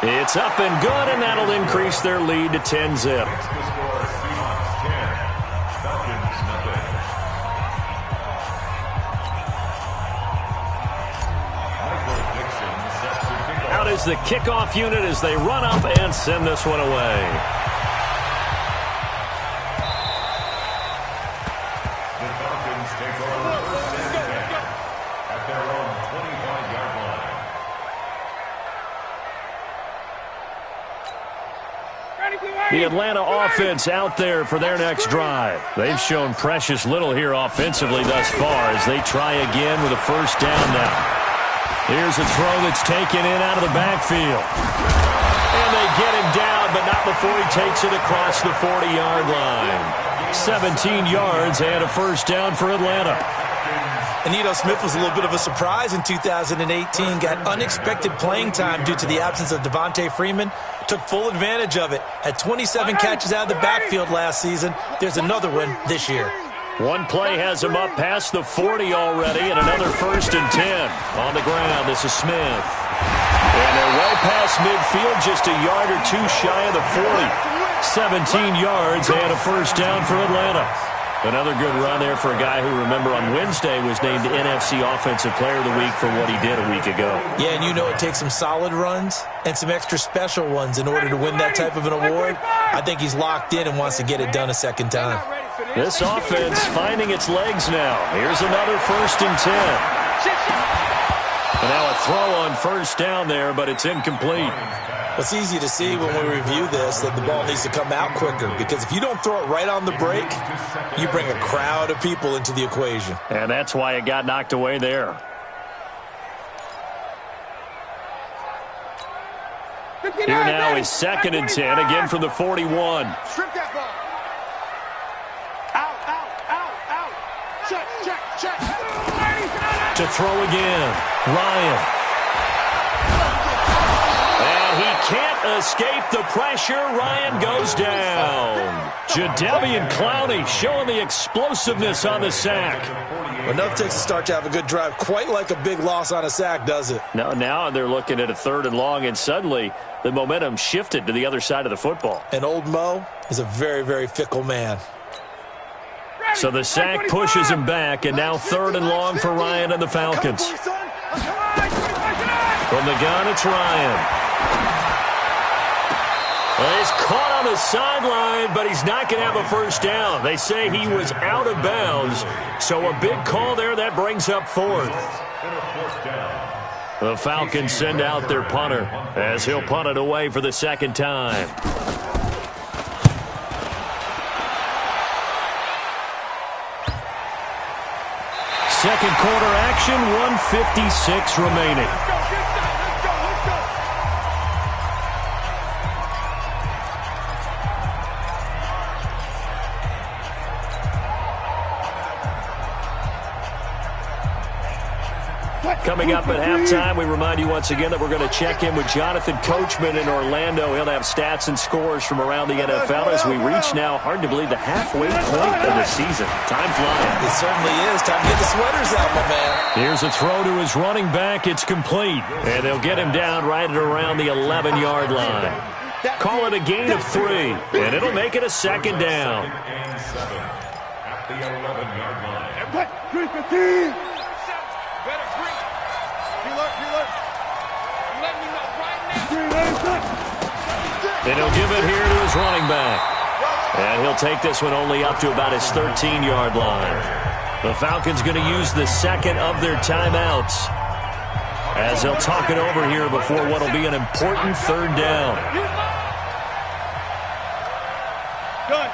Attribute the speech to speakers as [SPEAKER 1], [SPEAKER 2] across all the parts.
[SPEAKER 1] It's up and good, and that'll increase their lead to 10-zip. Out is the kickoff unit as they run up and send this one away. The Atlanta offense out there for their next drive. They've shown precious little here offensively thus far as they try again with a first down now. Here's a throw that's taken in out of the backfield. And they get him down, but not before he takes it across the 40-yard line. 17 yards and a first down for Atlanta.
[SPEAKER 2] Anito Smith was a little bit of a surprise in 2018. Got unexpected playing time due to the absence of Devontae Freeman. Took full advantage of it. Had 27 catches out of the backfield last season. There's another one this year.
[SPEAKER 1] One play has him up past the 40 already, and another first and 10. On the ground, this is Smith. And they're well past midfield, just a yard or two shy of the 40. 17 yards and a first down for Atlanta. Another good run there for a guy who, remember, on Wednesday was named NFC Offensive Player of the Week for what he did a week ago.
[SPEAKER 2] Yeah, and you know it takes some solid runs and some extra special ones in order to win that type of an award. I think he's locked in and wants to get it done a second time.
[SPEAKER 1] This offense finding its legs now. Here's another first and 10. And now a throw on first down there, but it's incomplete.
[SPEAKER 2] It's easy to see when we review this that the ball needs to come out quicker, because if you don't throw it right on the break, you bring a crowd of people into the equation.
[SPEAKER 1] And that's why it got knocked away there. Here now is second and 10, again from the 41.
[SPEAKER 3] Strip that ball. Out. Check.
[SPEAKER 1] To throw again, Ryan. He can't escape the pressure. Ryan goes down. Jadeveon Clowney showing the explosiveness on the sack.
[SPEAKER 2] Enough takes a start to have a good drive. Quite like a big loss on a sack, does it?
[SPEAKER 1] Now they're looking at a third and long, and suddenly the momentum shifted to the other side of the football.
[SPEAKER 2] And old Mo is a very, very fickle man.
[SPEAKER 1] So the sack pushes him back, and now third and long for Ryan and the Falcons. From the gun, it's Ryan. Well, he's caught on the sideline, but he's not going to have a first down. They say he was out of bounds, so a big call there that brings up fourth. The Falcons send out their punter as he'll punt it away for the second time. Second quarter action, 1:56 remaining. Coming up at halftime, we remind you once again that we're going to check in with Jonathan Coachman in Orlando. He'll have stats and scores from around the NFL as we reach now, hard to believe, the halfway point of the season. Time flying.
[SPEAKER 2] It certainly is. Time to get the sweaters out, my man.
[SPEAKER 1] Here's a throw to his running back. It's complete. And they'll get him down right at around the 11-yard line. Call it a gain of 3, and it'll make it a second down.
[SPEAKER 3] At the 11-yard line.
[SPEAKER 1] And he'll give it here to his running back. And he'll take this one only up to about his 13-yard line. The Falcons going to use the second of their timeouts as they'll talk it over here before what will be an important third down.
[SPEAKER 3] Gun.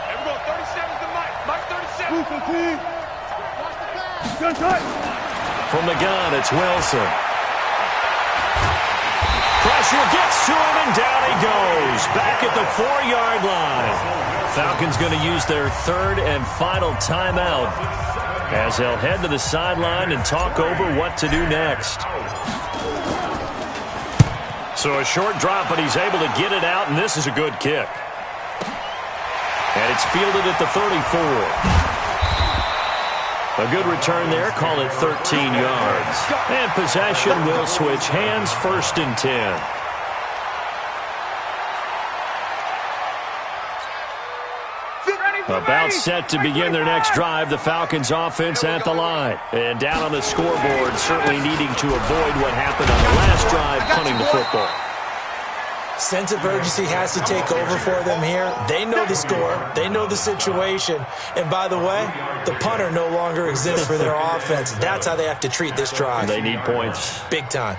[SPEAKER 3] Everyone, 37's the Mike 37. Gun tight.
[SPEAKER 1] From the gun, it's Wilson. Pressure gets to him, and down he goes. Back at the 4-yard line. Falcons going to use their third and final timeout as they'll head to the sideline and talk over what to do next. So a short drop, but he's able to get it out, and this is a good kick. And it's fielded at the 34. A good return there. Call it 13 yards. And possession will switch hands, 1st and 10. About set to begin their next drive, the Falcons offense at the line. And down on the scoreboard, certainly needing to avoid what happened on the last drive, punting the football.
[SPEAKER 2] Sense of urgency has to take over for them here. They know the score. They know the situation. And by the way, the punter no longer exists for their offense. That's how they have to treat this drive.
[SPEAKER 1] They need points.
[SPEAKER 2] Big time.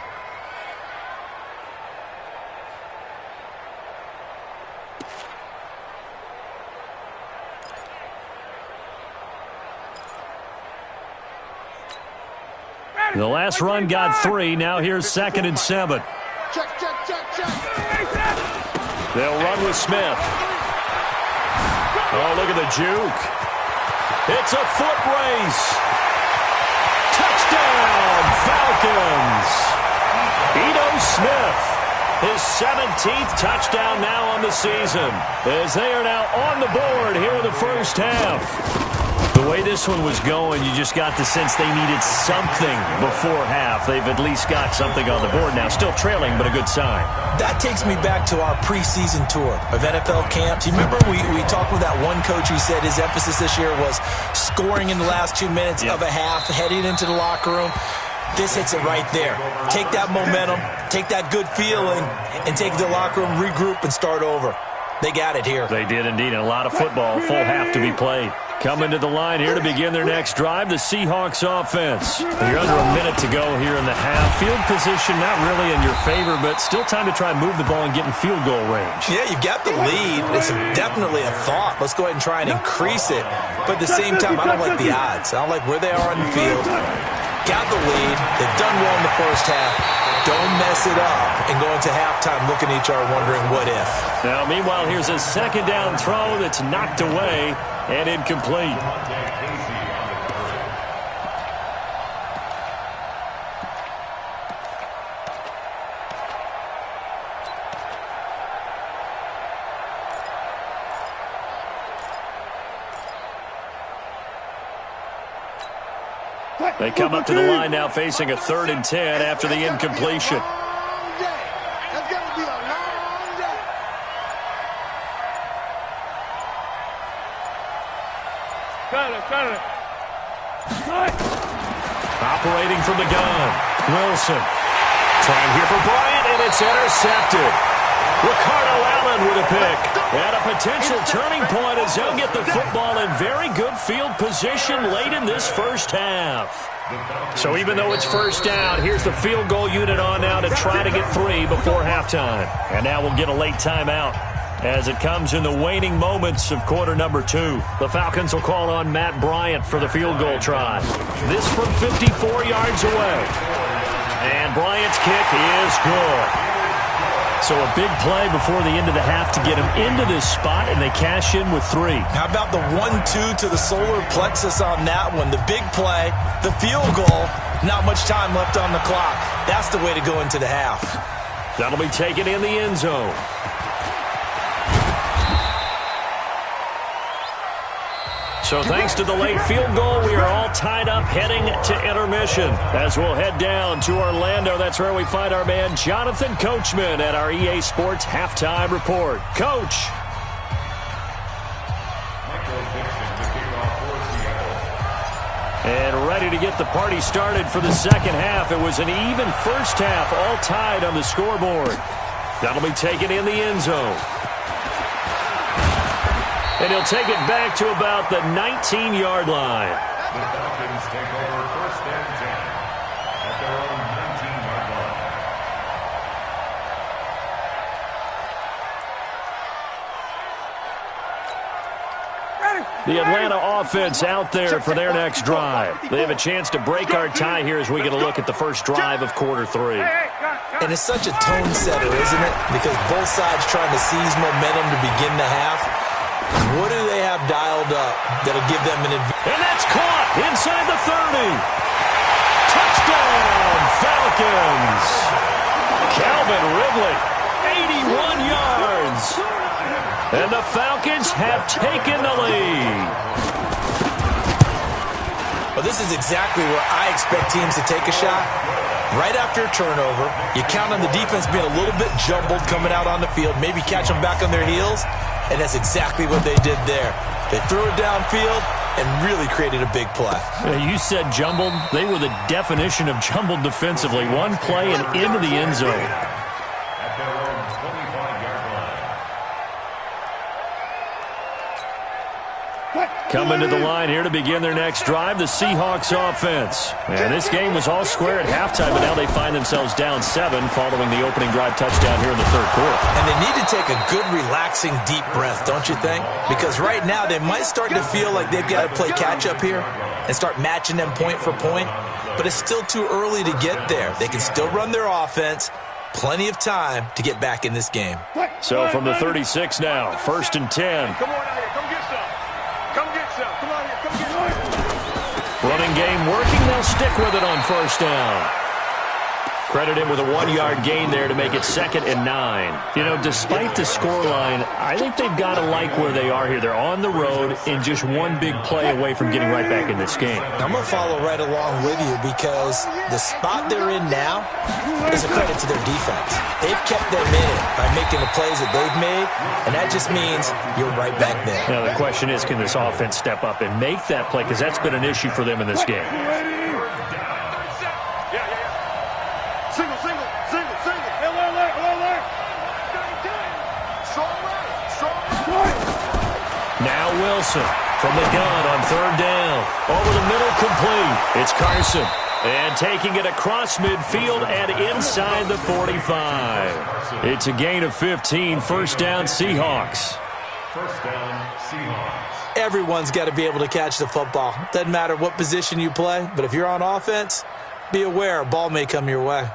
[SPEAKER 1] The last run got 3. Now here's 2nd and 7.
[SPEAKER 3] Check.
[SPEAKER 1] They'll run with Smith. Oh, look at the juke. It's a foot race. Touchdown, Falcons. Ito Smith, his 17th touchdown now on the season, as they are now on the board here in the first half. The way this one was going, you just got the sense they needed something before half. They've at least got something on the board now. Still trailing, but a good sign.
[SPEAKER 2] That takes me back to our preseason tour of NFL camps. You remember we talked with that one coach who said his emphasis this year was scoring in the last 2 minutes of a half, heading into the locker room. This hits it right there. Take that momentum, take that good feeling, and take the locker room, regroup, and start over. They got it here.
[SPEAKER 1] They did indeed, and a lot of football, full half to be played. Coming to the line here to begin their next drive, the Seahawks offense. You're under a minute to go here in the half. Field position not really in your favor, but still time to try and move the ball and get in field goal range.
[SPEAKER 2] Yeah, you've got the lead. It's definitely a thought. Let's go ahead and try and increase it. But at the same time, I don't like the odds. I don't like where they are on the field. Got the lead. They've done well in the first half. Don't mess it up and go into halftime looking at each other wondering what if.
[SPEAKER 1] Now, meanwhile, here's a 2nd down throw that's knocked away and incomplete. They come up to the line now facing a 3rd and 10 after the incompletion.
[SPEAKER 3] That's going to be a long day. Got it.
[SPEAKER 1] Operating from the gun, Wilson. Trying here for Bryant, and it's intercepted. Ricardo Allen with a pick. And a potential turning point as they'll get the football in very good field position late in this first half. So even though it's first down, here's the field goal unit on now to try to get 3 before halftime. And now we'll get a late timeout as it comes in the waning moments of quarter number 2. The Falcons will call on Matt Bryant for the field goal try. This from 54 yards away. And Bryant's kick is good. So a big play before the end of the half to get him into this spot, and they cash in with 3.
[SPEAKER 2] How about the 1-2 to the solar plexus on that one? The big play, the field goal, not much time left on the clock. That's the way to go into the half.
[SPEAKER 1] That'll be taken in the end zone. So thanks to the late field goal, we are all tied up heading to intermission. As we'll head down to Orlando, that's where we find our man Jonathan Coachman at our EA Sports Halftime Report. Coach. And ready to get the party started for the second half. It was an even first half, all tied on the scoreboard. That'll be taken in the end zone. And he'll take it back to about the 19-yard line.
[SPEAKER 3] The Falcons take over 1st and 10 at their own 19-yard line.
[SPEAKER 1] The Atlanta offense out there for their next drive. They have a chance to break our tie here as we get a look at the first drive of quarter 3.
[SPEAKER 2] And it's such a tone setter, isn't it? Because both sides trying to seize momentum to begin the half. What do they have dialed up that'll give them an advantage?
[SPEAKER 1] And that's caught inside the 30. Touchdown, Falcons. Calvin Ridley, 81 yards. And the Falcons have taken the lead.
[SPEAKER 2] Well, this is exactly where I expect teams to take a shot. Right after a turnover, you count on the defense being a little bit jumbled coming out on the field, maybe catch them back on their heels, and that's exactly what they did there. They threw it downfield and really created a big play.
[SPEAKER 1] You said jumbled. They were the definition of jumbled defensively. One play and into the end zone.
[SPEAKER 3] At their own 25-yard line.
[SPEAKER 1] Coming to the line here to begin their next drive, the Seahawks offense. And this game was all square at halftime, but now they find themselves down 7 following the opening drive touchdown here in the third quarter.
[SPEAKER 2] And they need to take a good, relaxing, deep breath, don't you think? Because right now they might start to feel like they've got to play catch-up here and start matching them point for point. But it's still too early to get there. They can still run their offense. Plenty of time to get back in this game.
[SPEAKER 1] So from the 36 now, 1st and 10.
[SPEAKER 4] Come on out here. Come get some. Come get some. Come on here. Come get some.
[SPEAKER 1] Running game working. They'll stick with it on 1st down. Credit him with a 1-yard gain there to make it 2nd and 9. You know, despite the scoreline, I think they've got to like where they are here. They're on the road and just one big play away from getting right back in this game.
[SPEAKER 2] I'm going to follow right along with you because the spot they're in now is a credit to their defense. They've kept them in it by making the plays that they've made, and that just means you're right back there.
[SPEAKER 1] Now, the question is, can this offense step up and make that play? Because that's been an issue for them in this game. Now Wilson from the gun on 3rd down. Over the middle, complete. It's Carson. And taking it across midfield and inside the 45. It's a gain of 15. 1st down, Seahawks.
[SPEAKER 3] 1st down, Seahawks.
[SPEAKER 2] Everyone's got to be able to catch the football. Doesn't matter what position you play, but if you're on offense, be aware a ball may come your way.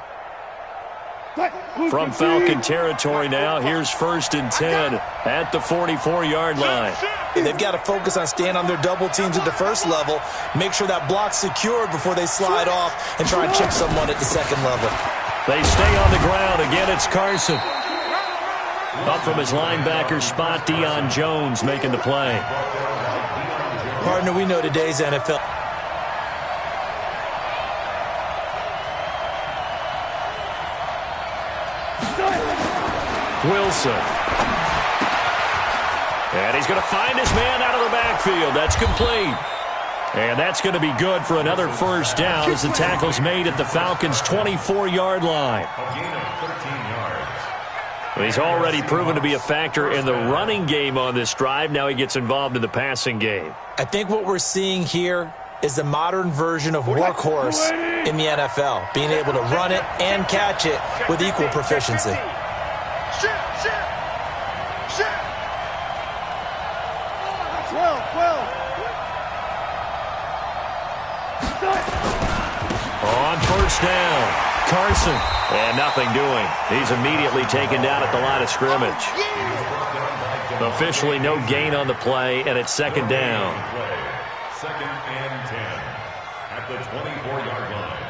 [SPEAKER 1] From Falcon territory now, here's 1st and 10 at the 44-yard line.
[SPEAKER 2] They've got to focus on staying on their double teams at the first level, make sure that block's secured before they slide off and try and chip someone at the second level.
[SPEAKER 1] They stay on the ground. Again, it's Carson. Up from his linebacker spot, Deion Jones making the play.
[SPEAKER 2] Partner, we know today's NFL.
[SPEAKER 1] Wilson. And he's going to find his man out of the backfield. That's complete. And that's going to be good for another 1st down as the tackle's made at the Falcons' 24-yard line.
[SPEAKER 3] A gain of 13 yards.
[SPEAKER 1] He's already proven to be a factor in the running game on this drive. Now he gets involved in the passing game.
[SPEAKER 2] I think what we're seeing here is the modern version of workhorse in the NFL, being able to run it and catch it with equal proficiency.
[SPEAKER 1] On 1st down, Carson. And nothing doing. He's immediately taken down at the line of scrimmage. Officially no gain on the play, and it's 2nd down.
[SPEAKER 3] 2nd and 10 at the 24-yard line.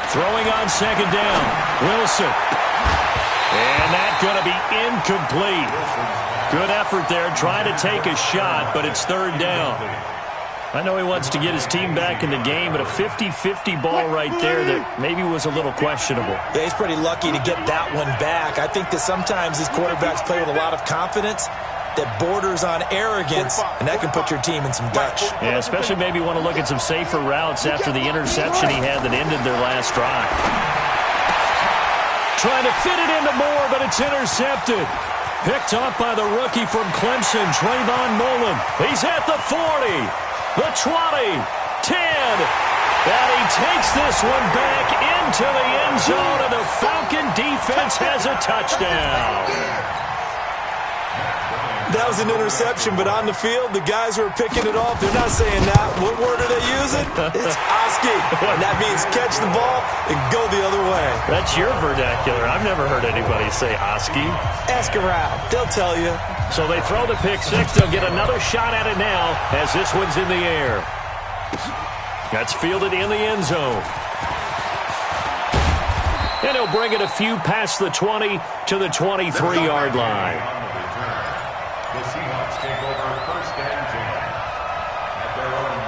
[SPEAKER 1] Throwing on 2nd down, Wilson. And that's going to be incomplete. Good effort there, trying to take a shot, but it's 3rd down. I know he wants to get his team back in the game, but a 50-50 ball right there that maybe was a little questionable.
[SPEAKER 2] Yeah, he's pretty lucky to get that one back. I think that sometimes these quarterbacks play with a lot of confidence that borders on arrogance, and that can put your team in some Dutch.
[SPEAKER 1] Yeah, especially maybe want to look at some safer routes after the interception he had that ended their last drive. Trying to fit it into Moore, but it's intercepted. Picked off by the rookie from Clemson, Trayvon Mullen. He's at the 40, the 20, 10. And he takes this one back into the end zone, and the Falcon defense has a touchdown.
[SPEAKER 2] That was an interception, but on the field, the guys who are picking it off, they're not saying that. What word are they using? It's Oski. And that means catch the ball and go the other way.
[SPEAKER 1] That's your vernacular. I've never heard anybody say Oski.
[SPEAKER 2] Ask around. They'll tell you.
[SPEAKER 1] So they throw the pick six. They'll get another shot at it now as this one's in the air. That's fielded in the end zone. And he'll bring it a few past the 20 to the 23-yard line.
[SPEAKER 3] The Seahawks take over first and 10 at their own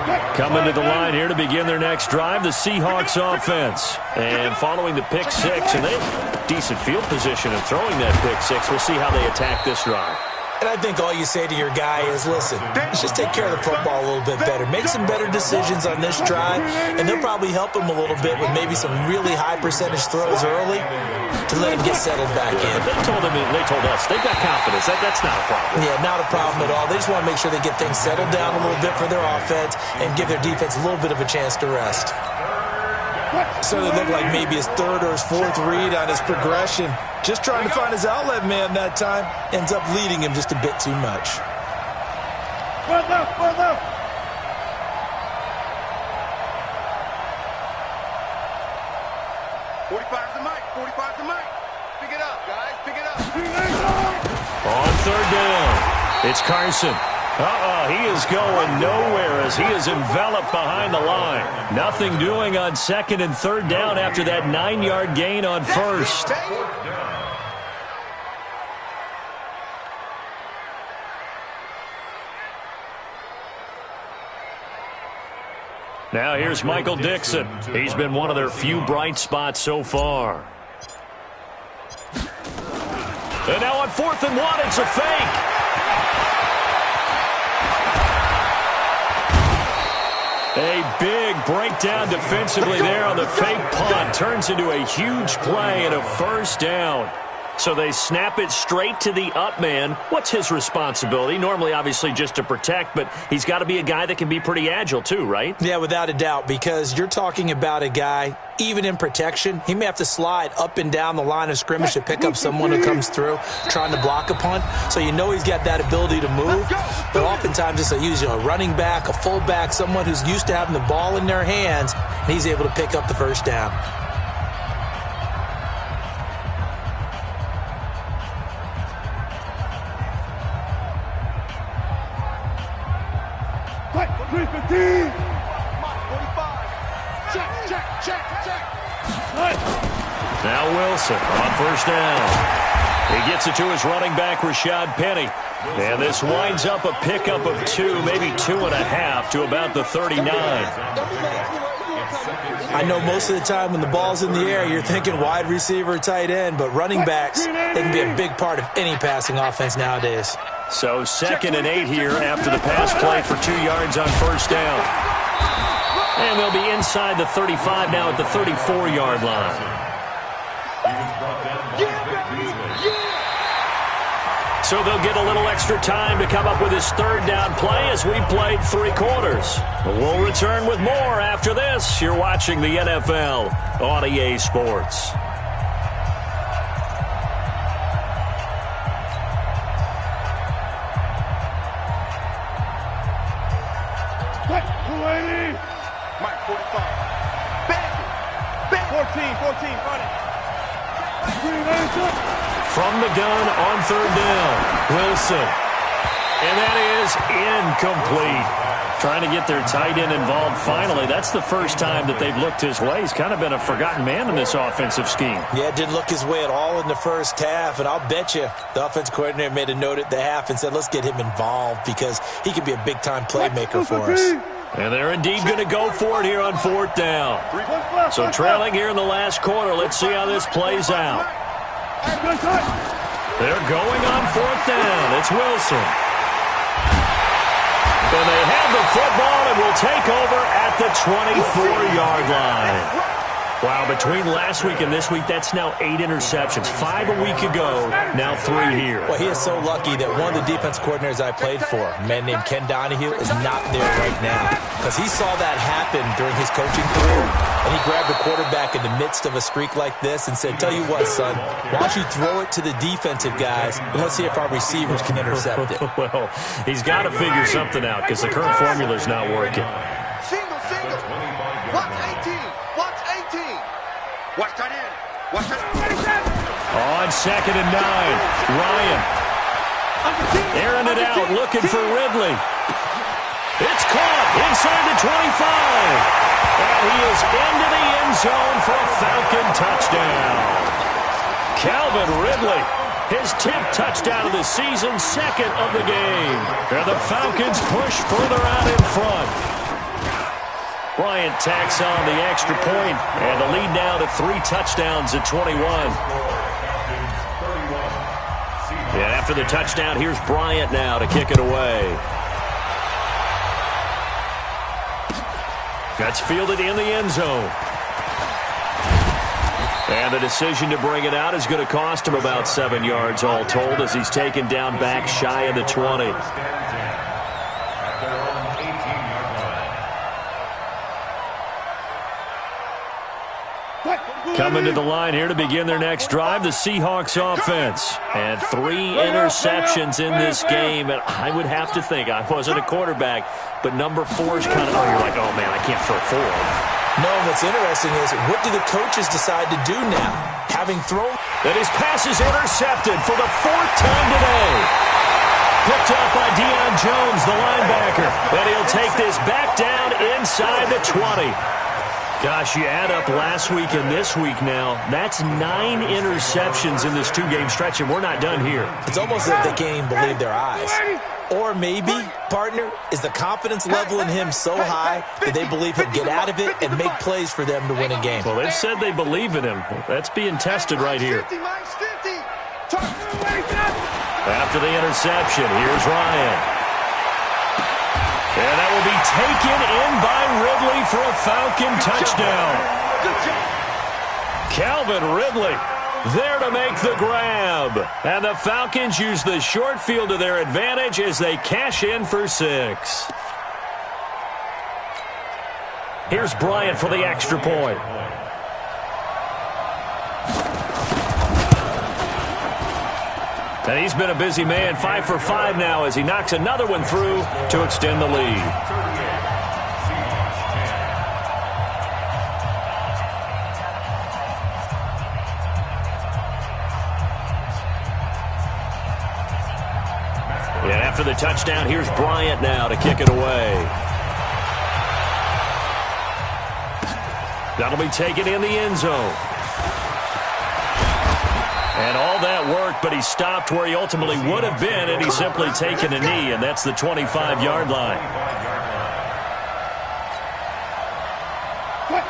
[SPEAKER 3] 23.
[SPEAKER 1] Coming to the line here to begin their next drive, the Seahawks offense. And following the pick six, and they have decent field position in throwing that pick six. We'll see how they attack this drive.
[SPEAKER 2] And I think all you say to your guy is, listen, let's just take care of the football a little bit better. Make some better decisions on this drive, and they'll probably help him a little bit with maybe some really high percentage throws early to let him get settled back in.
[SPEAKER 1] But they told us, they've got confidence. That's not a problem.
[SPEAKER 2] Yeah, not a problem at all. They just want to make sure they get things settled down a little bit for their offense and give their defense a little bit of a chance to rest. Certainly looked like maybe his third or his fourth read on his progression. Just trying to find his outlet man that time. Ends up leading him just a bit too much.
[SPEAKER 4] Well left, well left. "45 the mic, 45 the mic. Pick it up, guys, pick it up."
[SPEAKER 1] On third down, it's Carson. He is going nowhere as he is enveloped behind the line. Nothing doing on second and third down after that 9-yard gain on first. Now here's Michael Dixon. He's been one of their few bright spots so far. And now on 4th and 1, it's a fake. A big breakdown defensively there on the fake punt. Turns into a huge play and a first down. So they snap it straight to the up man. What's his responsibility? Normally, obviously, just to protect, but he's got to be a guy that can be pretty agile too, right?
[SPEAKER 2] Yeah, without a doubt, because you're talking about a guy, even in protection, he may have to slide up and down the line of scrimmage to pick up someone who comes through trying to block a punt. So you know he's got that ability to move. But oftentimes it's usually a running back, a fullback, someone who's used to having the ball in their hands, and he's able to pick up the first down.
[SPEAKER 1] Now Wilson on first down. He gets it to his running back, Rashad Penny. And this winds up a pickup of 2, maybe 2.5 to about the 39.
[SPEAKER 2] I know most of the time when the ball's in the air, you're thinking wide receiver, tight end, but running backs, they can be a big part of any passing offense nowadays.
[SPEAKER 1] So 2nd and 8 here after the pass play for 2 yards on first down. And they'll be inside the 35 now at the 34-yard line. So they'll get a little extra time to come up with his third down play as we played 3 quarters. We'll return with more after this. You're watching the NFL on EA Sports.
[SPEAKER 4] Mike, 45. Bang! 14, run it.
[SPEAKER 1] From the gun on third down, Wilson. And that is incomplete. Trying to get their tight end involved finally. That's the first time that they've looked his way. He's kind of been a forgotten man in this offensive scheme.
[SPEAKER 2] Yeah, didn't look his way at all in the first half. And I'll bet you the offense coordinator made a note at the half and said, let's get him involved because he could be a big-time playmaker for us.
[SPEAKER 1] And they're indeed going to go for it here on 4th down. So trailing here in the last quarter. Let's see how this plays out. They're going on 4th down. It's Wilson. And they have the football and will take over at the 24-yard line. Wow, between last week and this week, that's now 8 interceptions. 5 a week ago, now 3 here.
[SPEAKER 2] Well, he is so lucky that one of the defense coordinators I played for, a man named Ken Donahue, is not there right now. Because he saw that happen during his coaching career, and he grabbed the quarterback in the midst of a streak like this and said, tell you what, son, why don't you throw it to the defensive guys, and let's see if our receivers can intercept it.
[SPEAKER 1] Well, he's got to figure something out because the current formula is not working.
[SPEAKER 4] Single. Watch 18. Watch tight end.
[SPEAKER 1] On 2nd and 9, Ryan. Airing it out, looking for Ridley. It's caught inside the 25. And he is into the end zone for a Falcon touchdown. Calvin Ridley, his 10th touchdown of the season, 2nd of the game. And the Falcons push further out in front. Bryant tacks on the extra point, and the lead now to 3 touchdowns at 21. And after the touchdown, here's Bryant now to kick it away. That's fielded in the end zone. And the decision to bring it out is going to cost him about 7 yards all told as he's taken down back shy of the 20. Coming to the line here to begin their next drive, the Seahawks offense. And 3 interceptions in this game. And I would have to think, I wasn't a quarterback, but number 4 is kind of, oh, you're like, oh, man, I can't throw 4.
[SPEAKER 2] No, what's interesting is, what do the coaches decide to do now? Having thrown...
[SPEAKER 1] And his pass is intercepted for the 4th time today. Picked up by Deion Jones, the linebacker. And he'll take this back down inside the 20. Gosh, you add up last week and this week now, that's 9 interceptions in this 2-game stretch, and we're not done here.
[SPEAKER 2] It's almost like they can't even believe their eyes. Or maybe, partner, is the confidence level in him so high that they believe he'll get out of it and make plays for them to win a game.
[SPEAKER 1] Well, they've said they believe in him. That's being tested right here. After the interception, here's Ryan. And that will be taken in by Ridley for a Falcon touchdown. Calvin Ridley there to make the grab. And the Falcons use the short field to their advantage as they cash in for 6. Here's Bryant for the extra point. And he's been a busy man, 5 for 5 now as he knocks another one through to extend the lead. And after the touchdown, here's Bryant now to kick it away. That'll be taken in the end zone. And all that worked, but he stopped where he ultimately would have been, and he's simply taken a knee, and that's the 25-yard line.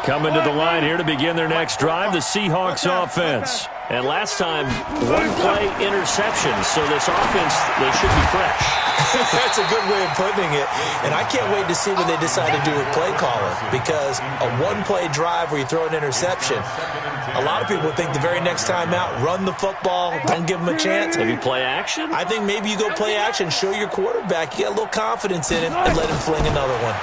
[SPEAKER 1] Coming to the line here to begin their next drive, the Seahawks offense. And last time, 1-play interception, so this offense, they should be fresh.
[SPEAKER 2] That's a good way of putting it. And I can't wait to see what they decide to do with play calling, because a 1-play drive where you throw an interception, a lot of people think the very next time out, run the football, don't give them a chance.
[SPEAKER 1] Maybe play action?
[SPEAKER 2] I think maybe you go play action, show your quarterback, you get a little confidence in him, and let him fling another one.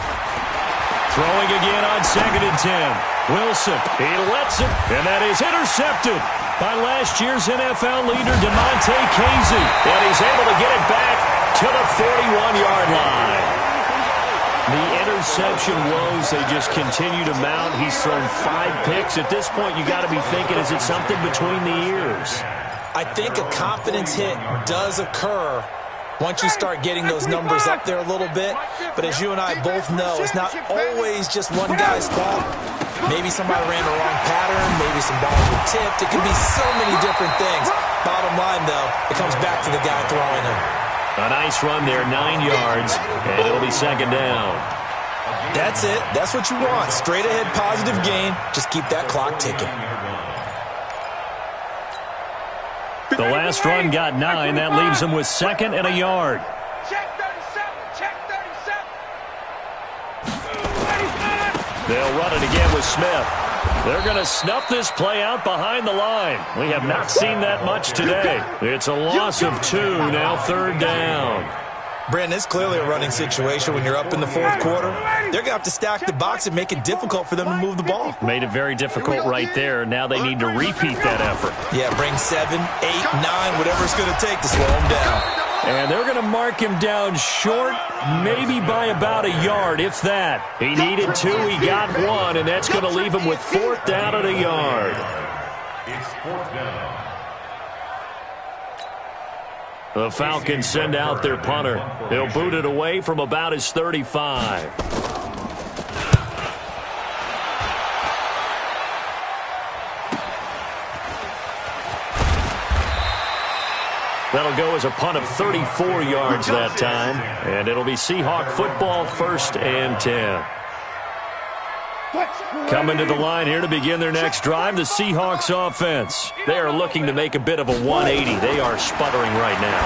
[SPEAKER 1] Throwing again on 2nd and 10. Wilson, he lets it, and that is intercepted by last year's NFL leader, DeMonte Casey. And he's able to get it back to the 41-yard line. The interception woes, they just continue to mount. He's thrown 5 picks. At this point, you got to be thinking, is it something between the ears?
[SPEAKER 2] I think a confidence hit does occur once you start getting those numbers up there a little bit. But as you and I both know, it's not always just one guy's fault. Maybe somebody ran the wrong pattern. Maybe some balls were tipped. It can be so many different things. Bottom line, though, it comes back to the guy throwing them.
[SPEAKER 1] A nice run there, 9 yards, and it'll be 2nd down.
[SPEAKER 2] That's it. That's what you want. Straight ahead positive gain. Just keep that clock ticking.
[SPEAKER 1] The last run got 9. That leaves him with 2nd and a yard.
[SPEAKER 4] Check 37. Check 37.
[SPEAKER 1] They'll run it again with Smith. They're going to snuff this play out behind the line. We have not seen that much today. It's a loss of 2, now 3rd down.
[SPEAKER 2] Brandon, it's clearly a running situation when you're up in the 4th quarter. They're going to have to stack the box and make it difficult for them to move the ball.
[SPEAKER 1] Made it very difficult right there. Now they need to repeat that effort.
[SPEAKER 2] Yeah, bring 7, 8, 9, whatever it's going to take to slow them down.
[SPEAKER 1] And they're going to mark him down short, maybe by about a yard, if that. He needed 2, he got 1, and that's going to leave him with 4th down at a yard.
[SPEAKER 3] It's 4th down.
[SPEAKER 1] The Falcons send out their punter. He'll boot it away from about his 35. That'll go as a punt of 34 yards that time. And it'll be Seahawk football, 1st and 10. Coming to the line here to begin their next drive, the Seahawks offense. They are looking to make a bit of a 180. They are sputtering right now.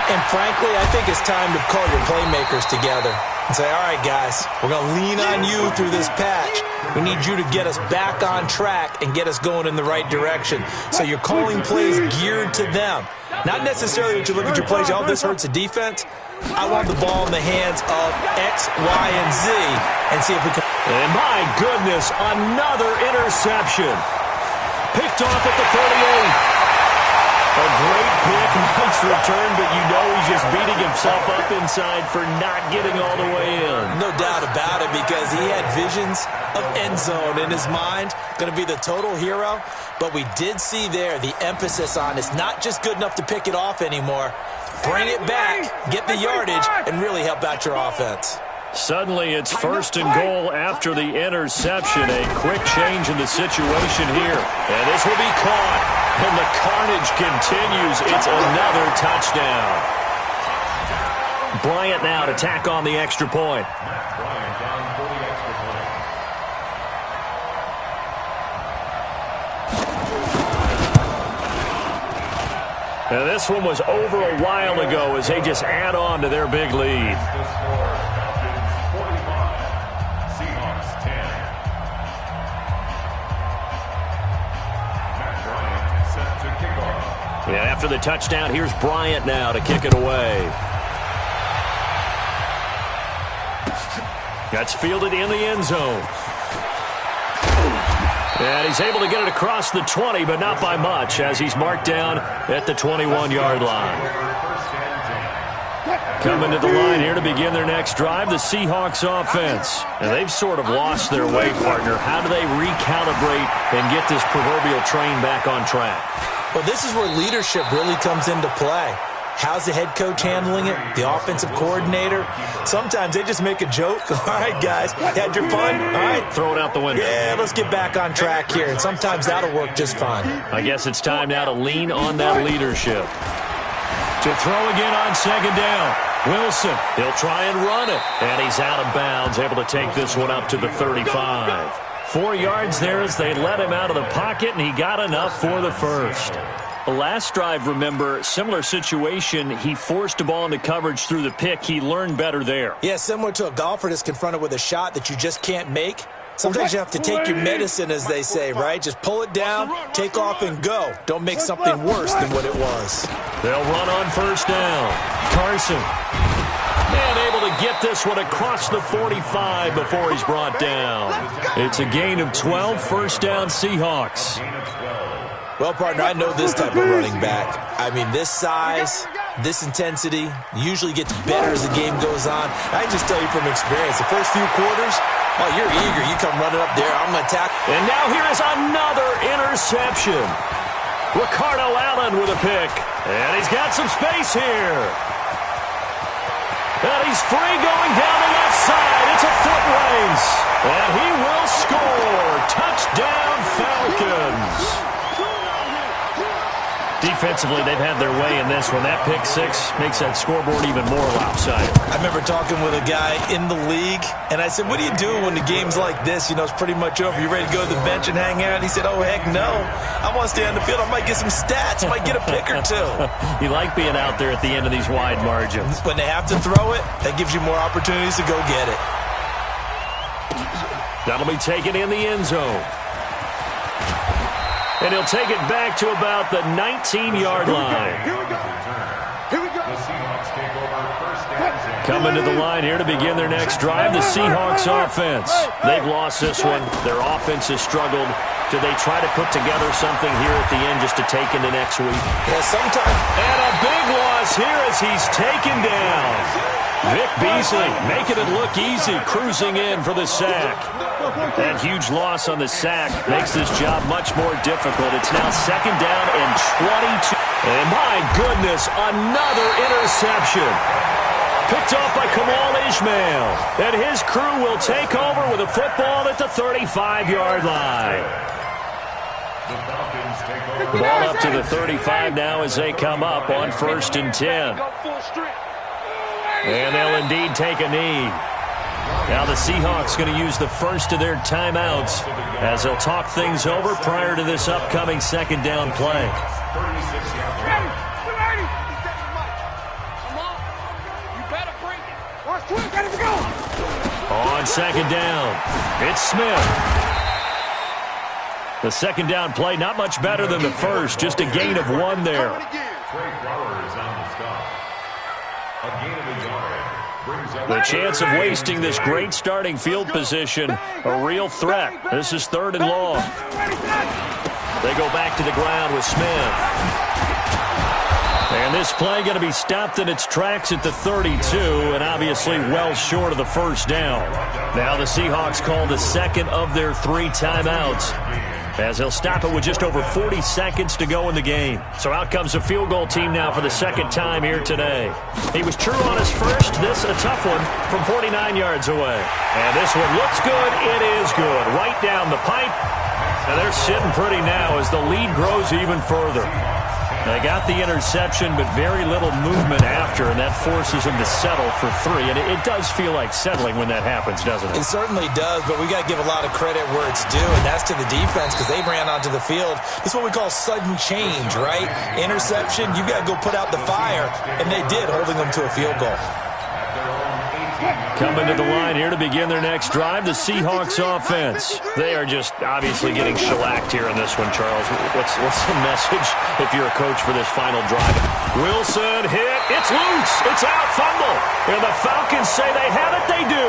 [SPEAKER 2] And frankly, I think it's time to call your playmakers together and say, all right, guys, we're going to lean on you through this patch. We need you to get us back on track and get us going in the right direction. So you're calling plays geared to them. Not necessarily that you look at your plays, oh, this hurts the defense. I want the ball in the hands of X, Y, and Z and see if we can.
[SPEAKER 1] And my goodness, another interception. Picked off at the 38. A great pick, nice return, but you know he's just beating himself up inside for not getting all the way in.
[SPEAKER 2] No doubt about it, because he had visions of end zone in his mind. Going to be the total hero. But we did see there the emphasis on it's not just good enough to pick it off anymore. Bring it back, get the yardage, and really help out your offense.
[SPEAKER 1] Suddenly it's 1st and goal after the interception. A quick change in the situation here. And this will be caught. And the carnage continues. It's another touchdown. Bryant now to tack on the extra point.
[SPEAKER 3] Bryant down for the extra point.
[SPEAKER 1] And this one was over a while ago as they just add on to their big lead.
[SPEAKER 3] The score, Falcons 45, Seahawks 10. Matt Bryant set to kick off.
[SPEAKER 1] Yeah, after the touchdown, here's Bryant now to kick it away. That's fielded in the end zone. And he's able to get it across the 20, but not by much, as he's marked down at the 21-yard line. Coming to the line here to begin their next drive, the Seahawks offense. And they've sort of lost their way, partner. How do they recalibrate and get this proverbial train back on track?
[SPEAKER 2] Well, this is where leadership really comes into play. How's the head coach handling it? The offensive coordinator? Sometimes they just make a joke. All right, guys, had your fun? All right.
[SPEAKER 1] Throw it out the window.
[SPEAKER 2] Yeah, let's get back on track here. And sometimes that'll work just fine.
[SPEAKER 1] I guess it's time now to lean on that leadership. To throw again on 2nd down. Wilson, he'll try and run it. And he's out of bounds, able to take this one up to the 35. 4 yards there as they let him out of the pocket, and he got enough for the first. The last drive, remember, similar situation. He forced a ball into coverage through the pick. He learned better there.
[SPEAKER 2] Yeah, similar to a golfer that's confronted with a shot that you just can't make. Sometimes you have to take your medicine, as they say, right? Just pull it down, take off, and go. Don't make something worse than what it was.
[SPEAKER 1] They'll run on 1st down. Carson. And able to get this one across the 45 before he's brought down. It's a gain of 12, 1st down Seahawks.
[SPEAKER 2] Well, partner, I know this type of running back. I mean, this size, this intensity usually gets better as the game goes on. I can just tell you from experience, the first few quarters, oh, you're eager. You come running up there. I'm going to tackle.
[SPEAKER 1] And now here is another interception. Ricardo Allen with a pick. And he's got some space here. And he's free going down the left side. It's a foot race. And he will score. Touchdown, Falcons. Defensively, they've had their way in this one. That pick six makes that scoreboard even more lopsided.
[SPEAKER 2] I remember talking with a guy in the league, and I said, what do you do when the game's like this? You know, it's pretty much over. You ready to go to the bench and hang out? He said, oh, heck no. I want to stay on the field. I might get some stats. I might get a pick or two.
[SPEAKER 1] You like being out there at the end of these wide margins.
[SPEAKER 2] When they have to throw it, that gives you more opportunities to go get it.
[SPEAKER 1] That'll be taken in the end zone. And he'll take it back to about the 19-yard line.
[SPEAKER 4] Here we go.
[SPEAKER 3] The Seahawks take over 1st and 10.
[SPEAKER 1] Coming to the line here to begin their next drive, the Seahawks offense. They've lost this one. Their offense has struggled. Do they try to put together something here at the end just to take into next week?
[SPEAKER 2] Yeah, sometimes.
[SPEAKER 1] And a big loss here as he's taken down. Vic Beasley making it look easy, cruising in for the sack. That huge loss on the sack makes this job much more difficult. It's now 2nd down and 22. And my goodness, another interception. Picked off by Kamal Ishmael. And his crew will take over with a football at the 35-yard line.
[SPEAKER 3] The Falcons take over.
[SPEAKER 1] Ball up to the 35 now as they come up on 1st and 10.
[SPEAKER 4] Go full strength.
[SPEAKER 1] And they'll indeed take a knee. Now the Seahawks going to use the first of their timeouts as they'll talk things over prior to this upcoming second down play.
[SPEAKER 3] 36-yard
[SPEAKER 4] Ready.
[SPEAKER 3] line.
[SPEAKER 4] Get ready. Come on. You better bring it. First twin, ready to go.
[SPEAKER 1] On second down, it's Smith. The second down play, not much better than the first, just a gain of 1 there.
[SPEAKER 3] Trey Flowers on the stop. A gain of a yard. Brings up
[SPEAKER 1] The chance of wasting this great starting field position, a real threat. This is 3rd and long. They go back to the ground with Smith. And this play going to be stopped in its tracks at the 32, and obviously well short of the first down. Now the Seahawks call the second of their 3 timeouts, as they'll stop it with just over 40 seconds to go in the game. So out comes the field goal team now for the second time here today. He was true on his first. This a tough one from 49 yards away. And this one looks good. It is good. Right down the pipe. And they're sitting pretty now as the lead grows even further. They got the interception, but very little movement after, and that forces them to settle for 3. And it does feel like settling when that happens, doesn't it?
[SPEAKER 2] It certainly does, but we got to give a lot of credit where it's due, and that's to the defense because they ran onto the field. This is what we call sudden change, right? Interception, you got to go put out the fire, and they did, holding them to a field goal.
[SPEAKER 1] Coming to the line here to begin their next drive, the Seahawks offense. They are just obviously getting shellacked here in this one, Charles. What's the message if you're a coach for this final drive? Wilson hit. It's loose. It's out. Fumble. And the Falcons say they have it. They do.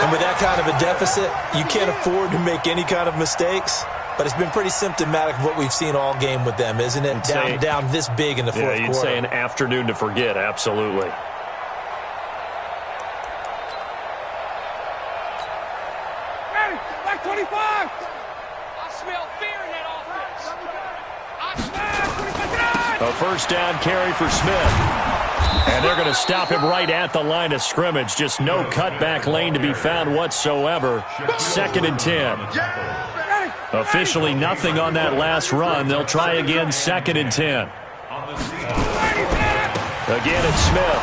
[SPEAKER 2] And with that kind of a deficit, you can't afford to make any kind of mistakes. But it's been pretty symptomatic of what we've seen all game with them, isn't it? Down this big in the fourth quarter.
[SPEAKER 1] You'd say an afternoon to forget. Absolutely. A first down carry for Smith. And they're going to stop him right at the line of scrimmage. Just no cutback lane to be found whatsoever. 2nd and 10. Officially nothing on that last run. They'll try again 2nd and 10. Again it's Smith.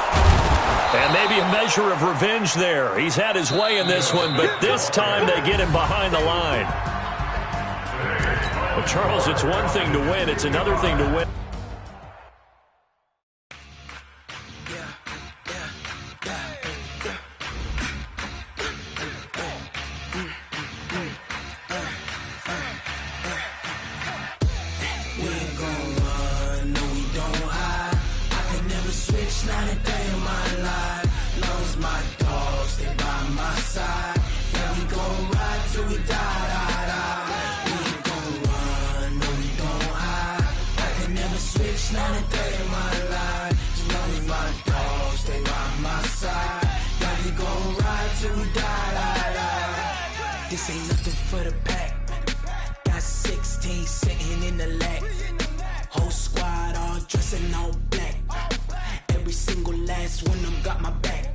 [SPEAKER 1] And maybe a measure of revenge there. He's had his way in this one, but this time they get him behind the line. Well, Charles, it's one thing to win. It's another thing to win.
[SPEAKER 5] This ain't nothing for the pack. Got 16 sitting in the lag. Whole squad all dressing all black. Every single last one of them got my back.